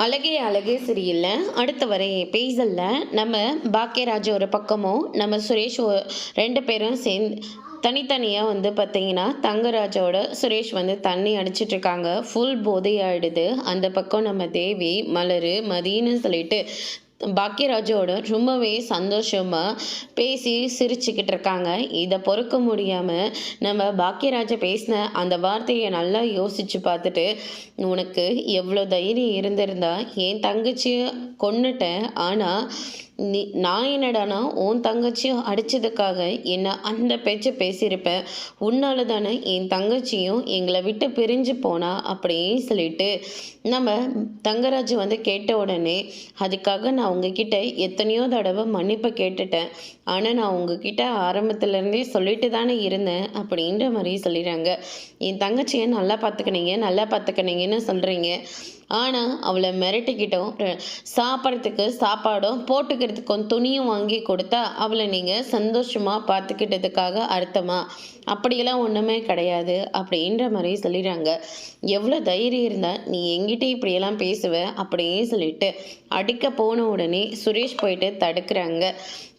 அழகே அழகே சரியில்லை. அடுத்து வர எபிசோடில் நம்ம பாக்கியராஜ் ஒரு பக்கமும் நம்ம சுரேஷ் 2 பேரும் சேர்ந்து தனித்தனியாக வந்து பார்த்தீங்கன்னா தங்கராஜோட சுரேஷ் வந்து தண்ணி அடிச்சிட்ருக்காங்க. ஃபுல் போதையாயிடுது. அந்த பக்கம் நம்ம தேவி மலர் மதின்னு சொல்லிட்டு பாக்கியராஜோட ரொம்பவே சந்தோஷமாக பேசி சிரிச்சுக்கிட்டு இருக்காங்க. இதை பொறுக்க முடியாமல் நம்ம பாக்கியராஜை பேசின அந்த வார்த்தையை நல்லா யோசித்து பார்த்துட்டு, உனக்கு எவ்வளோ தைரியம் இருந்திருந்தா என் தங்கச்சியை கொன்னுட்டேன், ஆனால் நான் என்னடானா உன் தங்கச்சியும் அடித்ததுக்காக என்ன அந்த பேச்சை பேசியிருப்பேன். உன்னால தானே என் தங்கச்சியும் எங்களை விட்டு பிரிஞ்சு போனா அப்படின்னு சொல்லிட்டு நம்ம தங்கராஜ் வந்து கேட்ட உடனே, அதுக்காக நான் உங்ககிட்ட எத்தனையோ தடவை மன்னிப்பு கேட்டுட்டேன், ஆனால் நான் உங்ககிட்ட ஆரம்பத்துலேருந்தே சொல்லிட்டு தானே இருந்தேன் அப்படின்ற மாதிரி சொல்லிடுறாங்க. என் தங்கச்சியை நல்லா பார்த்துக்கினீங்கன்னு சொல்கிறீங்க, ஆனால் அவளை மிரட்டிக்கிட்டோம் சாப்பிட்றதுக்கு சாப்பாடும் போட்டுக்கிறதுக்கும் துணியும் வாங்கி கொடுத்தா அவளை நீங்கள் சந்தோஷமாக பார்த்துக்கிட்டதுக்காக அர்த்தமா? அப்படியெல்லாம் ஒன்றுமே கிடையாது அப்படின்ற மாதிரி சொல்லிடுறாங்க. எவ்வளோ தைரியம் இருந்தால் நீ எங்கிட்ட இப்படியெல்லாம் பேசுவ அப்படின்னு சொல்லிட்டு அடிக்க போன உடனே சுரேஷ் போயிட்டு தடுக்கிறாங்க.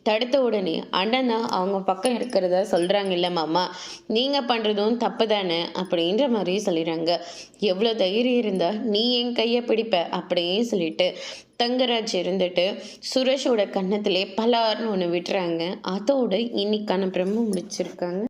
தடுத்த உடனே அண்ணன் தான் அவங்க பக்கம் இருக்கிறத சொல்கிறாங்க. இல்லை மாமா, நீங்கள் பண்ணுறதும் தப்பு தானே அப்படின்ற மாதிரி சொல்லிடுறாங்க. எவ்வளோ தைரியம் இருந்தால் நீ என் கையை பிடிப்ப அப்படின்னு சொல்லிட்டு தங்கராஜ் இருந்துட்டு சுரேஷோட கன்னத்திலே பலார்னு ஒன்று விட்டுறாங்க. அதோட இன்னைக்கான பிரம்ம முடிச்சிருக்காங்க.